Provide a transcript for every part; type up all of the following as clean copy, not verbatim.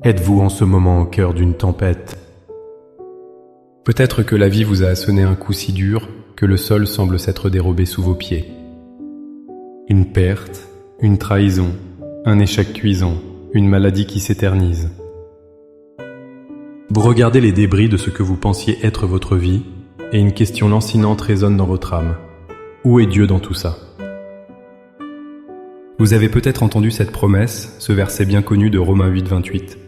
Êtes-vous en ce moment au cœur d'une tempête? Peut-être que la vie vous a sonné un coup si dur que le sol semble s'être dérobé sous vos pieds. Une perte, une trahison, un échec cuisant, une maladie qui s'éternise. Vous regardez les débris de ce que vous pensiez être votre vie, et une question lancinante résonne dans votre âme. Où est Dieu dans tout ça? Vous avez peut-être entendu cette promesse, ce verset bien connu de Romains 8, 28.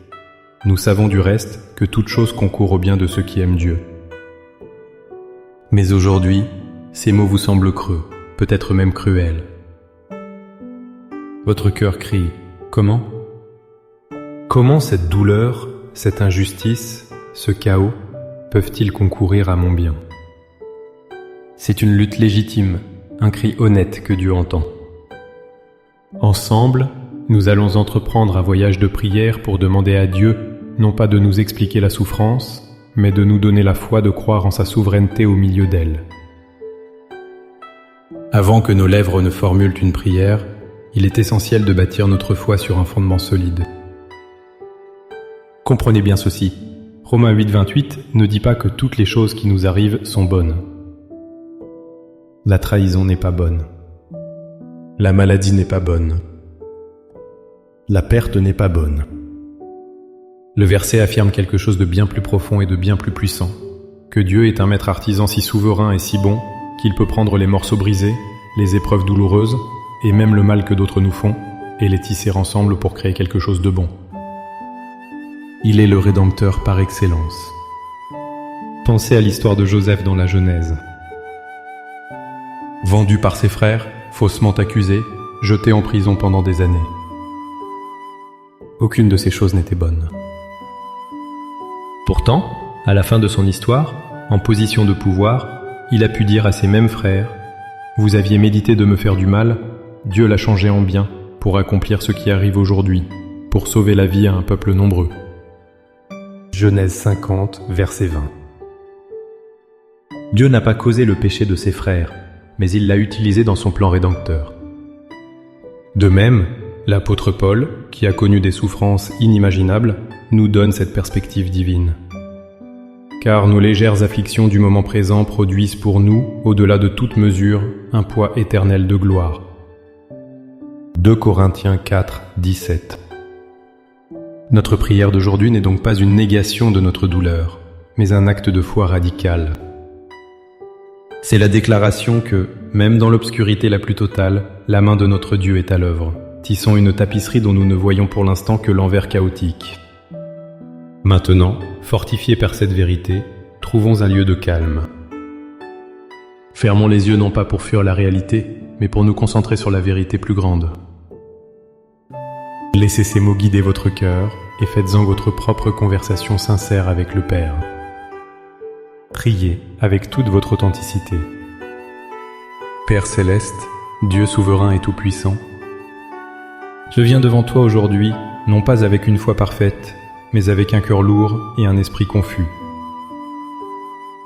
Nous savons du reste que toute chose concourt au bien de ceux qui aiment Dieu. Mais aujourd'hui, ces mots vous semblent creux, peut-être même cruels. Votre cœur crie « Comment ? Comment cette douleur, cette injustice, ce chaos peuvent-ils concourir à mon bien ?» C'est une lutte légitime, un cri honnête que Dieu entend. Ensemble, nous allons entreprendre un voyage de prière pour demander à Dieu non pas de nous expliquer la souffrance, mais de nous donner la foi de croire en sa souveraineté au milieu d'elle. Avant que nos lèvres ne formulent une prière, il est essentiel de bâtir notre foi sur un fondement solide. Comprenez bien ceci, Romains 8, 28 ne dit pas que toutes les choses qui nous arrivent sont bonnes. La trahison n'est pas bonne. La maladie n'est pas bonne. La perte n'est pas bonne. Le verset affirme quelque chose de bien plus profond et de bien plus puissant, que Dieu est un maître artisan si souverain et si bon qu'il peut prendre les morceaux brisés, les épreuves douloureuses, et même le mal que d'autres nous font, et les tisser ensemble pour créer quelque chose de bon. Il est le Rédempteur par excellence. Pensez à l'histoire de Joseph dans la Genèse. Vendu par ses frères, faussement accusé, jeté en prison pendant des années. Aucune de ces choses n'était bonne. Pourtant, à la fin de son histoire, en position de pouvoir, il a pu dire à ses mêmes frères « Vous aviez médité de me faire du mal, Dieu l'a changé en bien pour accomplir ce qui arrive aujourd'hui, pour sauver la vie à un peuple nombreux. » Genèse 50, verset 20. Dieu n'a pas causé le péché de ses frères, mais il l'a utilisé dans son plan rédempteur. De même, l'apôtre Paul, qui a connu des souffrances inimaginables, nous donne cette perspective divine. Car nos légères afflictions du moment présent produisent pour nous, au-delà de toute mesure, un poids éternel de gloire. 2 Corinthiens 4, 17. Notre prière d'aujourd'hui n'est donc pas une négation de notre douleur, mais un acte de foi radical. C'est la déclaration que, même dans l'obscurité la plus totale, la main de notre Dieu est à l'œuvre, tissant une tapisserie dont nous ne voyons pour l'instant que l'envers chaotique. Maintenant, fortifiés par cette vérité, trouvons un lieu de calme. Fermons les yeux non pas pour fuir la réalité, mais pour nous concentrer sur la vérité plus grande. Laissez ces mots guider votre cœur et faites-en votre propre conversation sincère avec le Père. Priez avec toute votre authenticité. Père céleste, Dieu souverain et tout-puissant, je viens devant toi aujourd'hui, non pas avec une foi parfaite, mais avec un cœur lourd et un esprit confus.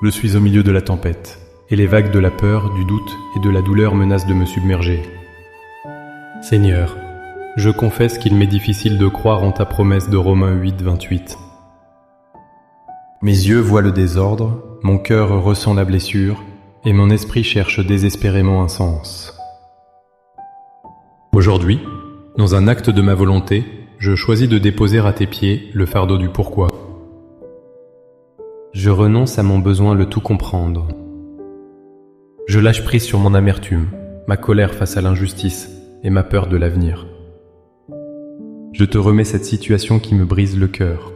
Je suis au milieu de la tempête, et les vagues de la peur, du doute et de la douleur menacent de me submerger. Seigneur, je confesse qu'il m'est difficile de croire en ta promesse de Romains 8, 28. Mes yeux voient le désordre, mon cœur ressent la blessure, et mon esprit cherche désespérément un sens. Aujourd'hui, dans un acte de ma volonté, je choisis de déposer à tes pieds le fardeau du pourquoi. Je renonce à mon besoin de tout comprendre. Je lâche prise sur mon amertume, ma colère face à l'injustice et ma peur de l'avenir. Je te remets cette situation qui me brise le cœur.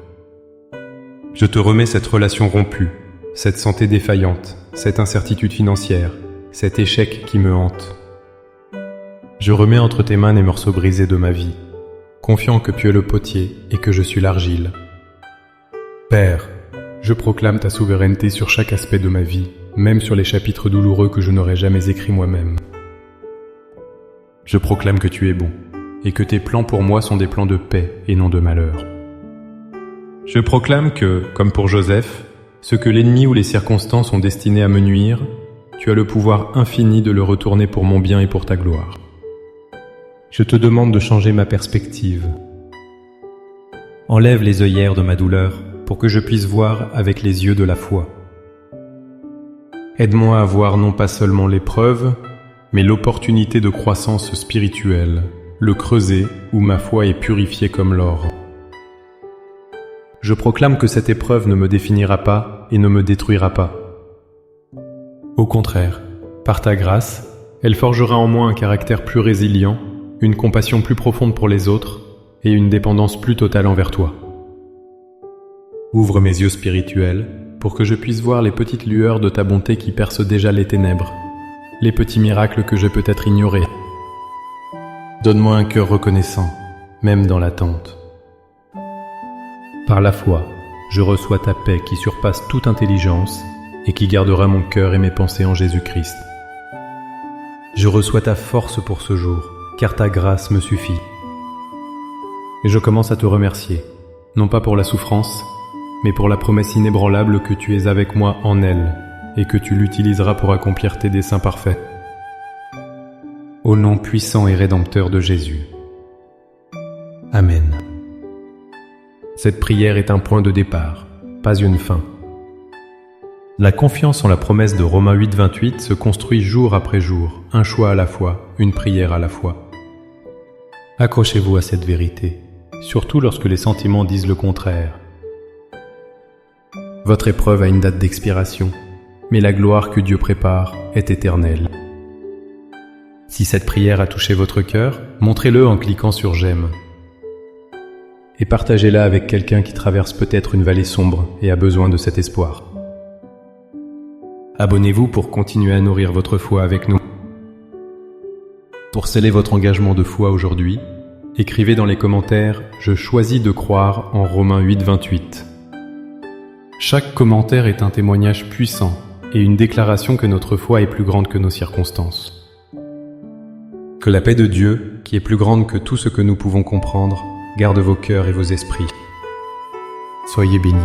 Je te remets cette relation rompue, cette santé défaillante, cette incertitude financière, cet échec qui me hante. Je remets entre tes mains les morceaux brisés de ma vie, confiant que tu es le potier et que je suis l'argile. Père, je proclame ta souveraineté sur chaque aspect de ma vie, même sur les chapitres douloureux que je n'aurais jamais écrits moi-même. Je proclame que tu es bon, et que tes plans pour moi sont des plans de paix et non de malheur. Je proclame que, comme pour Joseph, ce que l'ennemi ou les circonstances ont destiné à me nuire, tu as le pouvoir infini de le retourner pour mon bien et pour ta gloire. Je te demande de changer ma perspective. Enlève les œillères de ma douleur pour que je puisse voir avec les yeux de la foi. Aide-moi à voir non pas seulement l'épreuve, mais l'opportunité de croissance spirituelle, le creuset où ma foi est purifiée comme l'or. Je proclame que cette épreuve ne me définira pas et ne me détruira pas. Au contraire, par ta grâce, elle forgera en moi un caractère plus résilient, une compassion plus profonde pour les autres et une dépendance plus totale envers toi. Ouvre mes yeux spirituels pour que je puisse voir les petites lueurs de ta bonté qui percent déjà les ténèbres, les petits miracles que je peux être ignoré. Donne-moi un cœur reconnaissant, même dans l'attente. Par la foi, je reçois ta paix qui surpasse toute intelligence et qui gardera mon cœur et mes pensées en Jésus-Christ. Je reçois ta force pour ce jour, car ta grâce me suffit. Et je commence à te remercier, non pas pour la souffrance, mais pour la promesse inébranlable que tu es avec moi en elle et que tu l'utiliseras pour accomplir tes desseins parfaits. Au nom puissant et rédempteur de Jésus. Amen. Cette prière est un point de départ, pas une fin. La confiance en la promesse de Romains 8:28 se construit jour après jour, un choix à la fois, une prière à la fois. Accrochez-vous à cette vérité, surtout lorsque les sentiments disent le contraire. Votre épreuve a une date d'expiration, mais la gloire que Dieu prépare est éternelle. Si cette prière a touché votre cœur, montrez-le en cliquant sur « J'aime » et partagez-la avec quelqu'un qui traverse peut-être une vallée sombre et a besoin de cet espoir. Abonnez-vous pour continuer à nourrir votre foi avec nous. Pour sceller votre engagement de foi aujourd'hui, écrivez dans les commentaires « Je choisis de croire en Romains 8:28 ». Chaque commentaire est un témoignage puissant et une déclaration que notre foi est plus grande que nos circonstances. Que la paix de Dieu, qui est plus grande que tout ce que nous pouvons comprendre, garde vos cœurs et vos esprits. Soyez bénis.